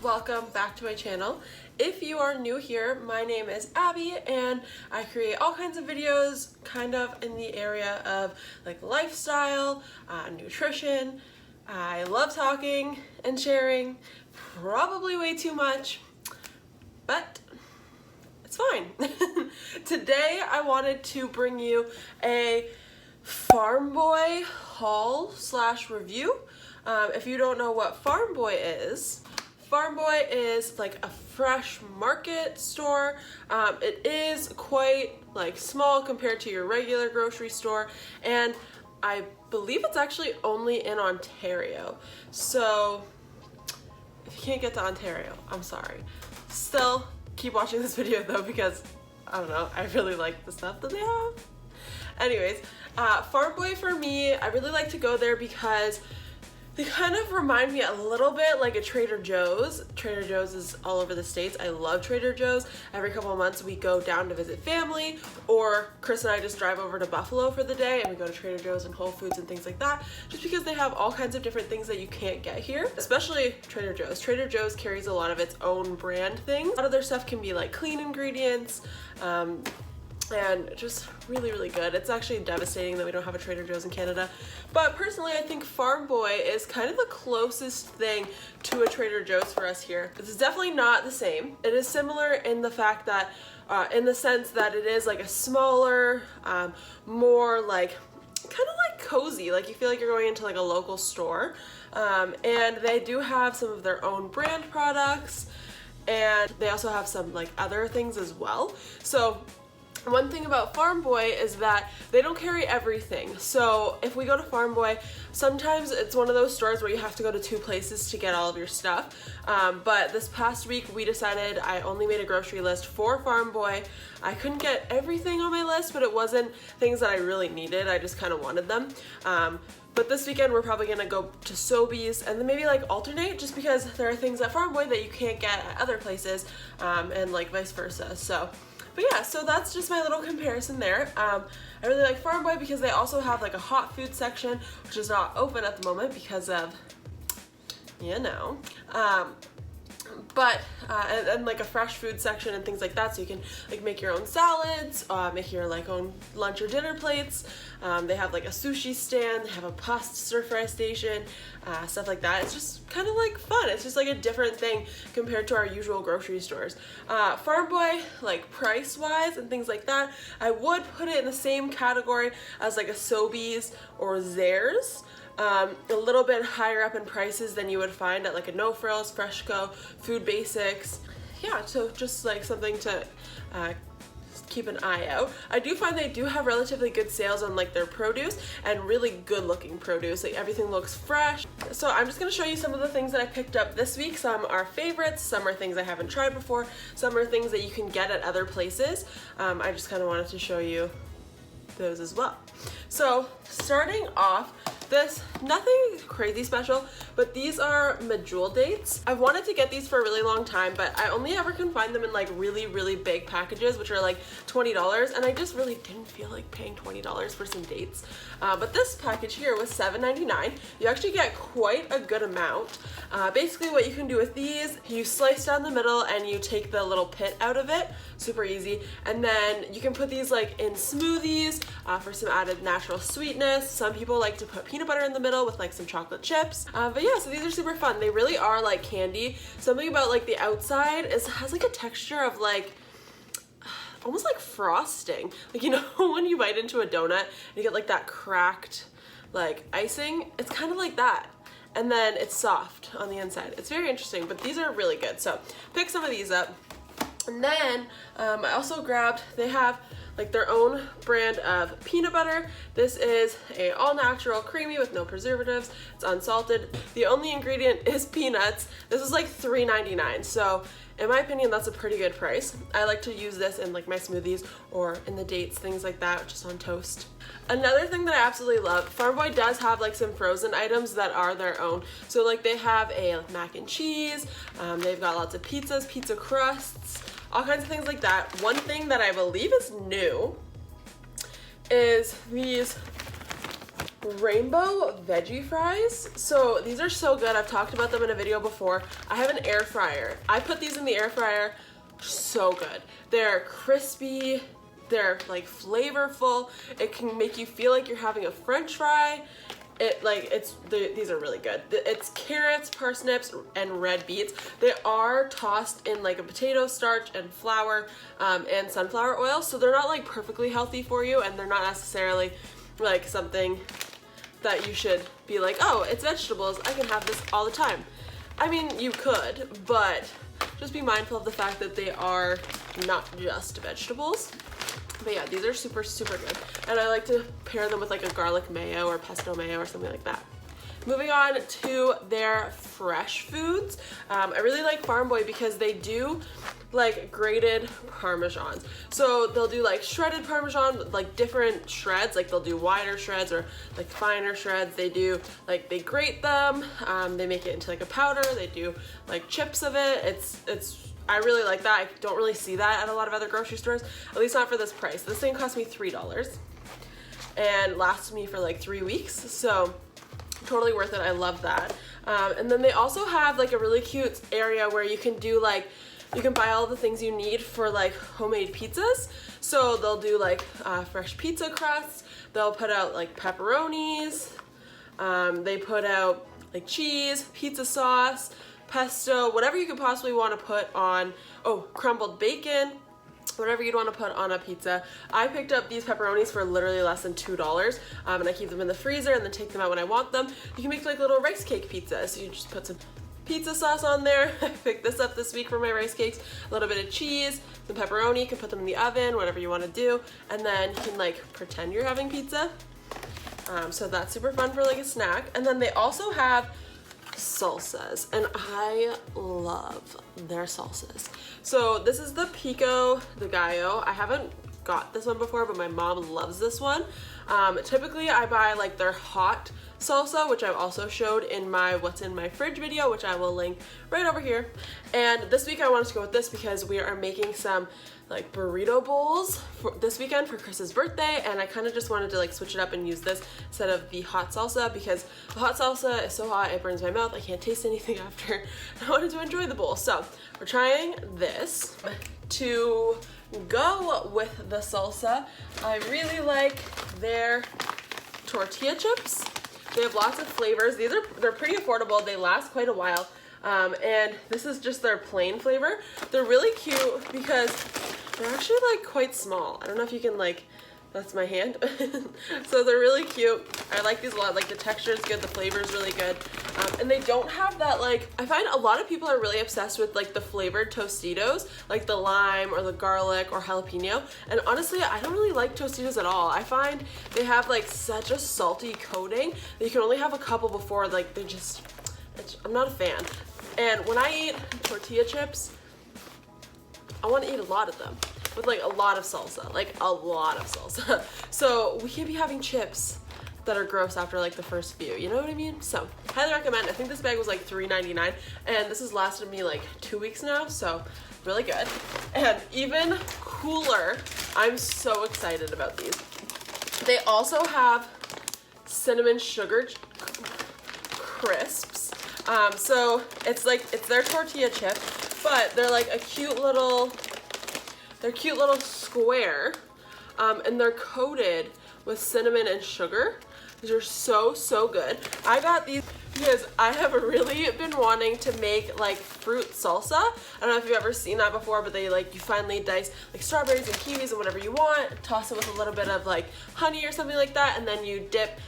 welcome back to my channel. If you are new here, my name is Abby and I create all kinds of videos kind of in the area of like lifestyle, nutrition. I love talking and sharing, probably way too much, but it's fine. Today I wanted to bring you a Farm Boy haul slash review. If you don't know what Farm Boy is like a fresh market store. It is quite like small compared to your regular grocery store, and I believe it's actually only in Ontario. So if you can't get to Ontario, I'm sorry. Still keep watching this video though, because I don't know, I really like the stuff that they have. Anyways, Farm Boy for me, I really like to go there because they kind of remind me a little bit like a Trader Joe's. Trader Joe's is all over the States. I love Trader Joe's. Every couple of months we go down to visit family, or Chris and I just drive over to Buffalo for the day and we go to Trader Joe's and Whole Foods and things like that, just because they have all kinds of different things that you can't get here, especially Trader Joe's. Trader Joe's carries a lot of its own brand things. A lot of their stuff can be like clean ingredients, and just really, really good. It's actually devastating that we don't have a Trader Joe's in Canada. But personally, I think Farm Boy is kind of the closest thing to a Trader Joe's for us here. This is definitely not the same. It is similar in the fact that, in the sense that it is like a smaller, more like, kind of like cozy. Like you feel like you're going into like a local store. And they do have some of their own brand products. And they also have some like other things as well. So one thing about Farm Boy is that they don't carry everything. So if we go to Farm Boy, sometimes it's one of those stores where you have to go to two places to get all of your stuff. But this past week we decided I only made a grocery list for Farm Boy. I couldn't get everything on my list, but it wasn't things that I really needed. I just kind of wanted them. But this weekend we're probably gonna go to Sobeys and then maybe like alternate, just because there are things at Farm Boy that you can't get at other places, and like vice versa. But yeah, so that's just my little comparison there. I really like Farm Boy because they also have like a hot food section, which is not open at the moment because of, you know, and like a fresh food section and things like that, so you can like make your own salads, make your like own lunch or dinner plates. They have like a sushi stand, they have a pasta stir fry station, stuff like that. It's just kind of like fun. It's just like a different thing compared to our usual grocery stores. Farm Boy, like price wise and things like that, I would put it in the same category as like a Sobeys or Zehrs. A little bit higher up in prices than you would find at like a No Frills, Freshco, Food Basics. Yeah, so just like something to keep an eye out. I do find they do have relatively good sales on like their produce, and really good looking produce. Like everything looks fresh. So I'm just gonna show you some of the things that I picked up this week. Some are favorites, some are things I haven't tried before, some are things that you can get at other places. I just kind of wanted to show you those as well. So starting off, nothing crazy special, but these are medjool dates. I've wanted to get these for a really long time, but I only ever can find them in like really, really big packages, which are like $20, and I just really didn't feel like paying $20 for some dates. But this package here was $7.99. You actually get quite a good amount. Basically what you can do with these, you slice down the middle and you take the little pit out of it. Super easy. And then you can put these like in smoothies for some added natural sweetness. Some people like to put peanut butter in the middle with like some chocolate chips. But yeah, so these are super fun. They really are like candy. Something about like the outside has like a texture of like almost like frosting. Like, you know, when you bite into a donut and you get like that cracked like icing, it's kind of like that. And then it's soft on the inside. It's very interesting, but these are really good. So pick some of these up. And then I also grabbed, they have like their own brand of peanut butter. This is a all natural, creamy with no preservatives. It's unsalted. The only ingredient is peanuts. This is like $3.99. So in my opinion, that's a pretty good price. I like to use this in like my smoothies or in the dates, things like that, just on toast. Another thing that I absolutely love, Farm Boy does have like some frozen items that are their own. So like they have a mac and cheese, they've got lots of pizzas, pizza crusts, all kinds of things like that. One thing that I believe is new is these rainbow veggie fries. So these are so good. I've talked about them in a video before. I have an air fryer. I put these in the air fryer. So good. They're crispy. They're like flavorful. It can make you feel like you're having a French fry. These are really good. It's carrots, parsnips, and red beets. They are tossed in like a potato starch and flour and sunflower oil, so they're not like perfectly healthy for you, and they're not necessarily like something that you should be like, oh, it's vegetables, I can have this all the time. I mean, you could, but just be mindful of the fact that they are not just vegetables. But yeah, these are super, super good. And I like to pair them with like a garlic mayo or pesto mayo or something like that. Moving on to their fresh foods. I really like Farm Boy because they do like grated Parmesans. So they'll do like shredded Parmesan with like different shreds. Like they'll do wider shreds or like finer shreds. They do like, they grate them. They make it into like a powder. They do like chips of it. I really like that. I don't really see that at a lot of other grocery stores, at least not for this price. This thing cost me $3 and lasts me for like 3 weeks, so totally worth it. I love that. And then they also have like a really cute area where you can do like, you can buy all the things you need for like homemade pizzas. So they'll do like fresh pizza crusts. They'll put out like pepperonis. They put out like cheese, pizza sauce, pesto, whatever you could possibly want to put on, crumbled bacon, whatever you'd want to put on a pizza. I picked up these pepperonis for literally less than $2, and I keep them in the freezer and then take them out when I want them. You can make like little rice cake pizzas. So you just put some pizza sauce on there. I picked this up this week for my rice cakes. A little bit of cheese, some pepperoni. You can put them in the oven, whatever you want to do, and then you can like pretend you're having pizza. So that's super fun for like a snack. And then they also have salsas, and I love their salsas. So this is the pico de gallo. I haven't got this one before, but my mom loves this one. Typically I buy like their hot salsa, which I've also showed in my what's in my fridge video, which I will link right over here. And this week I wanted to go with this because we are making some like burrito bowls for this weekend for Chris's birthday, and I kind of just wanted to like switch it up and use this instead of the hot salsa because the hot salsa is so hot it burns my mouth. I can't taste anything after. I wanted to enjoy the bowl, so we're trying this. To go with the salsa, I really like their tortilla chips. They have lots of flavors. They're pretty affordable. They last quite a while. And this is just their plain flavor. They're really cute because they're actually like quite small. I don't know if you can like, that's my hand. So they're really cute. I like these a lot. Like the texture is good, the flavor is really good. And they don't have that like, I find a lot of people are really obsessed with like the flavored Tostitos, like the lime or the garlic or jalapeno. And honestly, I don't really like Tostitos at all. I find they have like such a salty coating that you can only have a couple before like they just, I'm not a fan. And when I eat tortilla chips, I want to eat a lot of them with like a lot of salsa, like a lot of salsa. So we can't be having chips that are gross after like the first few, you know what I mean? So highly recommend. I think this bag was like $3.99 and this has lasted me like 2 weeks now, so really good. And even cooler, I'm so excited about these. They also have cinnamon sugar crisps. So it's their tortilla chip, but they're like a cute little square, and they're coated with cinnamon and sugar. These are so, so good. I got these because I have really been wanting to make like fruit salsa. I don't know if you've ever seen that before, but they like, you finally dice like strawberries and kiwis and whatever you want, toss it with a little bit of like honey or something like that, and then you dip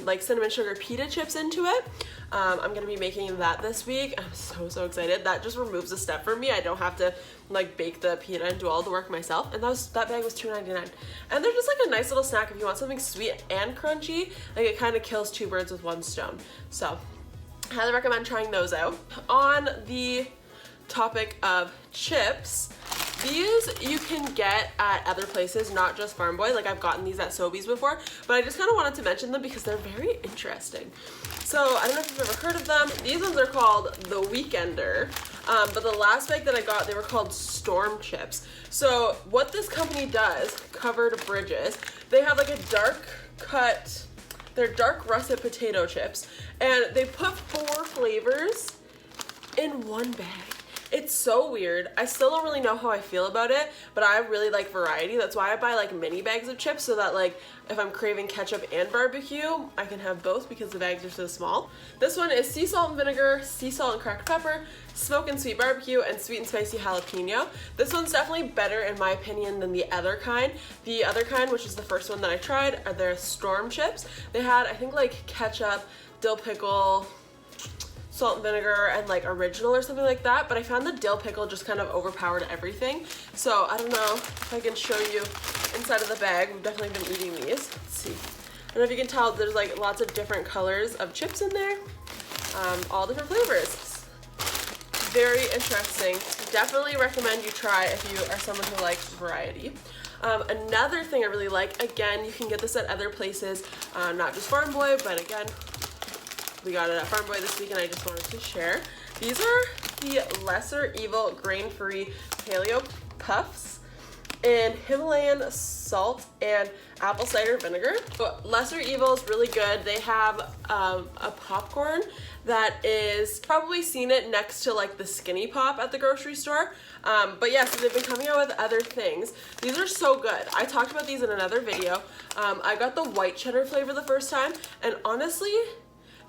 like cinnamon sugar pita chips into it. I'm gonna be making that this week. I'm so, so excited. That just removes a step for me. I don't have to like bake the pita and do all the work myself. And that bag was $2.99. And they're just like a nice little snack if you want something sweet and crunchy. Like it kind of kills two birds with one stone. So I highly recommend trying those out. On the topic of chips, these you can get at other places, not just Farm Boy. Like I've gotten these at Sobeys before, but I just kind of wanted to mention them because they're very interesting. So I don't know if you've ever heard of them. These ones are called The Weekender, but the last bag that I got, they were called Storm Chips. So what this company does, Covered Bridges, they have like a dark cut They're dark russet potato chips, and they put 4 flavors in one bag. It's so weird. I still don't really know how I feel about it, but I really like variety. That's why I buy like mini bags of chips, so that like if I'm craving ketchup and barbecue, I can have both because the bags are so small. This one is sea salt and vinegar, sea salt and cracked pepper, smoke and sweet barbecue, and sweet and spicy jalapeno. This one's definitely better in my opinion than the other kind. The other kind, which is the first one that I tried, are their storm chips. They had, I think, like ketchup, dill pickle, salt and vinegar, and like original or something like that, but I found the dill pickle just kind of overpowered everything. So I don't know if I can show you inside of the bag. We've definitely been eating these. Let's see. I don't know if you can tell, there's like lots of different colors of chips in there, all different flavors. Very interesting. Definitely recommend you try if you are someone who likes variety. Another thing I really like, again, you can get this at other places, not just Farm Boy, but again, we got it at Farm Boy this week and I just wanted to share. These are the Lesser Evil grain-free paleo puffs in Himalayan salt and apple cider vinegar. So Lesser Evil is really good. They have a popcorn that is, probably seen it next to like the Skinny Pop at the grocery store. But yeah, so they've been coming out with other things. These are so good. I talked about these in another video. I got the white cheddar flavor the first time, and honestly,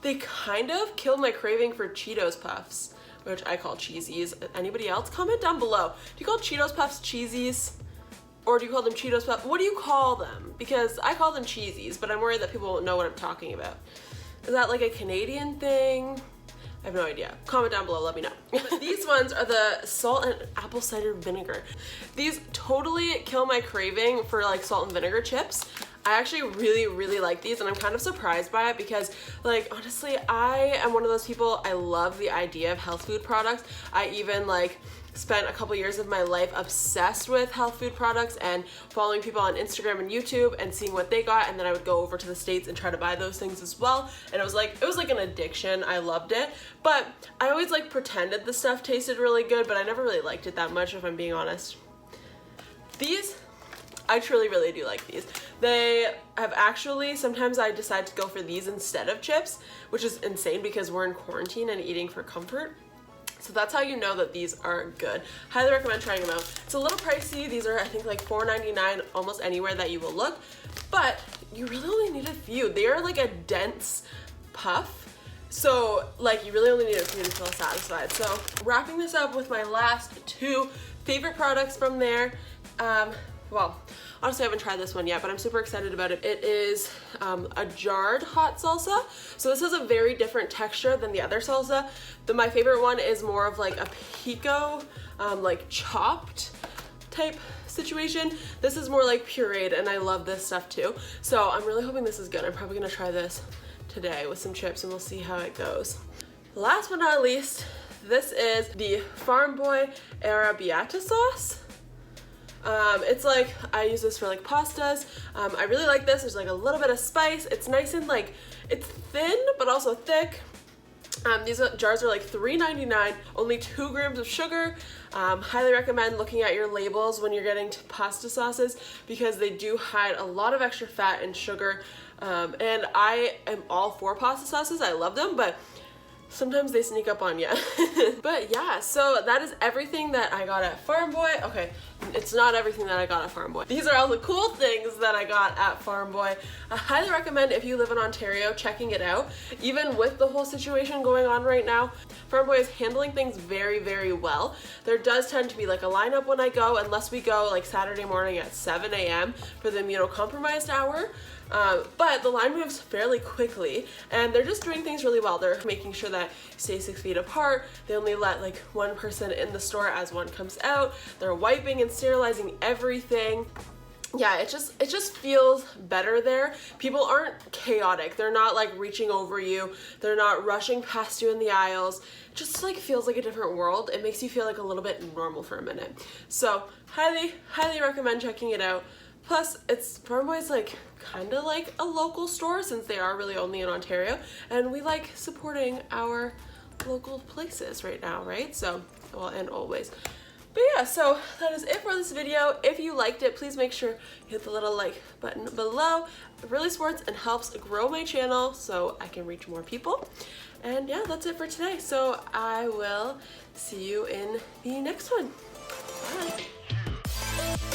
they kind of killed my craving for Cheetos Puffs, which I call cheesies. Anybody else? Comment down below. Do you call Cheetos Puffs cheesies? Or do you call them Cheetos Puffs? What do you call them? Because I call them cheesies, but I'm worried that people won't know what I'm talking about. Is that like a Canadian thing? I have no idea. Comment down below, let me know. These ones are the salt and apple cider vinegar. These totally kill my craving for like salt and vinegar chips. I actually really like these, and I'm kind of surprised by it because, like, honestly, I am one of those people, I love the idea of health food products. I even like spent a couple years of my life obsessed with health food products and following people on Instagram and YouTube and seeing what they got, and then I would go over to the States and try to buy those things as well. And it was like an addiction. I loved it, but I always like pretended the stuff tasted really good, but I never really liked it that much, if I'm being honest. These, I truly really do like these. They have actually, sometimes I decide to go for these instead of chips, which is insane because we're in quarantine and eating for comfort. So that's how you know that these are good. Highly recommend trying them out. It's a little pricey. These are, I think, like $4.99 almost anywhere that you will look, but you really only need a few. They are like a dense puff, so like you really only need a few to feel satisfied. So wrapping this up with my last 2 favorite products from there. Well, honestly, I haven't tried this one yet, but I'm super excited about it. It is a jarred hot salsa. So this has a very different texture than the other salsa. My favorite one is more of like a pico, like chopped type situation. This is more like pureed, and I love this stuff too. So I'm really hoping this is good. I'm probably gonna try this today with some chips, and we'll see how it goes. Last but not least, this is the Farm Boy Arrabbiata sauce. It's like, I use this for like pastas. I really like this. There's like a little bit of spice. It's nice and like, it's thin, but also thick. These jars are like $3.99, only 2 grams of sugar. Highly recommend looking at your labels when you're getting pasta sauces because they do hide a lot of extra fat and sugar. And I am all for pasta sauces. I love them, but sometimes they sneak up on you. But yeah, so that is everything that I got at Farm Boy. Okay, it's not everything that I got at Farm Boy. These are all the cool things that I got at Farm Boy. I highly recommend, if you live in Ontario, checking it out. Even with the whole situation going on right now, Farm Boy is handling things very well. There does tend to be like a lineup when I go, unless we go like Saturday morning at 7 a.m. for the immunocompromised hour. But the line moves fairly quickly, and they're just doing things really well. They're making sure that you stay 6 feet apart. They only let like 1 person in the store as one comes out. They're wiping and sterilizing everything. Yeah, it just feels better there. People aren't chaotic. They're not like reaching over you. They're not rushing past you in the aisles. It just like feels like a different world. It makes you feel like a little bit normal for a minute. So highly recommend checking it out. Plus, Farm Boy's like kind of like a local store since they are really only in Ontario, and we like supporting our local places right now, right? So, well, and always. But yeah, so that is it for this video. If you liked it, please make sure you hit the little like button below. It really supports and helps grow my channel so I can reach more people. And yeah, that's it for today. So I will see you in the next one. Bye.